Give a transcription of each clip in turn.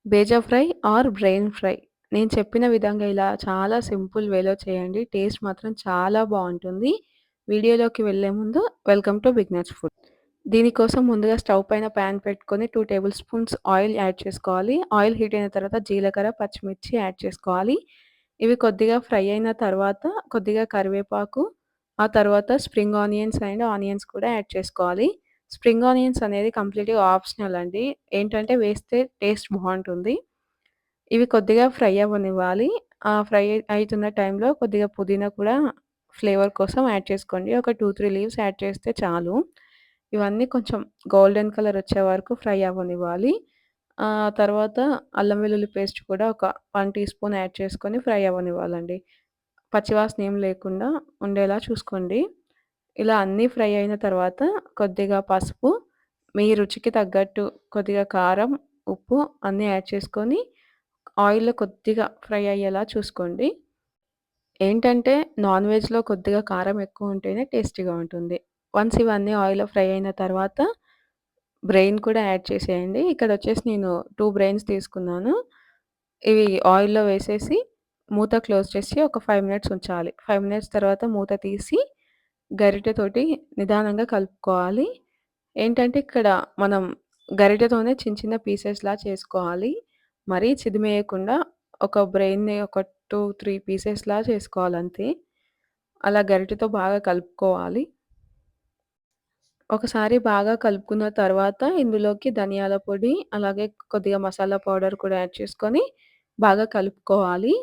Bheja fry or brain fry. నేను చెప్పిన విధంగా ఇలా చాలా సింపుల్ వేలో చేయండి. టేస్ట్ మాత్రం చాలా బావుంటుంది. వీడియోలోకి వెళ్ళే ముందు వెల్కమ్ టు బిగినర్స్ ఫుడ్. దీనికోసం ముందుగా స్టవ్ పైన పాన్ పెట్టుకొని 2 టేబుల్ స్పూన్స్ ఆయిల్ యాడ్ చేసుకోవాలి. ఆయిల్ హీట్ అయిన తర్వాత జీలకర్ర, పచ్చిమిర్చి యాడ్ చేసుకోవాలి. ఇవి కొద్దిగా ఫ్రై అయిన తర్వాత కొద్దిగా కరివేపాకు, ఆ తర్వాత స్ప్రింగ్ ఆనియన్స్ అండ్ ఆనియన్స్ కూడా యాడ్ చేసుకోవాలి. స్ప్రింగ్ ఆనియన్స్ అనేది కంప్లీట్‌గా ఆప్షనల్ అండి. ఏంటంటే వేస్తే టేస్ట్ బావుంటుంది. ఇవి కొద్దిగా ఫ్రై అవ్వనివ్వాలి. ఫ్రై అయితున్న టైంలో కొద్దిగా పుదీనా కూడా ఫ్లేవర్ కోసం యాడ్ చేసుకోండి. ఒక 2, 3 లీవ్స్ యాడ్ చేస్తే చాలు. ఇవన్నీ కొంచెం గోల్డెన్ కలర్ వచ్చే వరకు ఫ్రై అవ్వనివ్వాలి. తర్వాత అల్లం వెల్లుల్లి పేస్ట్ కూడా ఒక 1 టీ స్పూన్ యాడ్ చేసుకొని ఫ్రై అవ్వనివ్వాలండి. పచ్చివాసన ఏం లేకుండా ఉండేలా చూసుకోండి. ఇలా అన్నీ ఫ్రై అయిన తర్వాత కొద్దిగా పసుపు, మీ రుచికి తగ్గట్టు కొద్దిగా కారం, ఉప్పు అన్నీ యాడ్ చేసుకొని ఆయిల్‌లో కొద్దిగా ఫ్రై అయ్యేలా చూసుకోండి. ఏంటంటే నాన్ వెజ్‌లో కొద్దిగా కారం ఎక్కువ ఉంటేనే టేస్టీగా ఉంటుంది. వన్స్ ఇవన్నీ ఆయిల్‌లో ఫ్రై అయిన తర్వాత బ్రెయిన్ కూడా యాడ్ చేసేయండి. ఇక్కడొచ్చేసి నేను 2 బ్రెయిన్స్ తీసుకున్నాను. ఇవి ఆయిల్‌లో వేసేసి మూత క్లోజ్ చేసి ఒక 5 మినిట్స్ ఉంచాలి. 5 మినిట్స్ తర్వాత మూత తీసి గరిటెతోటి నిదానంగా కలుపుకోవాలి. ఏంటంటే ఇక్కడ మనం గరిటెతోనే చిన్న చిన్న పీసెస్‌లా చేసుకోవాలి. మరీ చిదిమేయకుండా ఒక బ్రెయిన్‌ని ఒక 2, 3 పీసెస్‌లా చేసుకోవాలంతే. అలా గరిటెతో బాగా కలుపుకోవాలి. ఒకసారి బాగా కలుపుకున్న తర్వాత ఇందులోకి ధనియాల పొడి, అలాగే కొద్దిగా మసాలా పౌడర్ కూడా యాడ్ చేసుకొని బాగా కలుపుకోవాలి.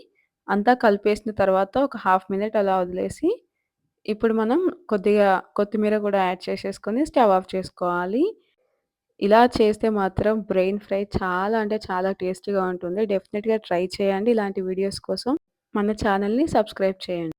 అంతా కలిపేసిన తర్వాత ఒక హాఫ్ మినిట్ అలా వదిలేసి, ఇప్పుడు మనం కొద్దిగా కొత్తిమీర కూడా యాడ్ చేసేసుకొని స్టవ్ ఆఫ్ చేసుకోవాలి. ఇలా చేస్తే మాత్రం బ్రెయిన్ ఫ్రై చాలా అంటే చాలా టేస్టీగా ఉంటుంది. డెఫినిట్‌గా ట్రై చేయండి. ఇలాంటి వీడియోస్ కోసం మన ఛానెల్‌ని సబ్స్క్రైబ్ చేయండి.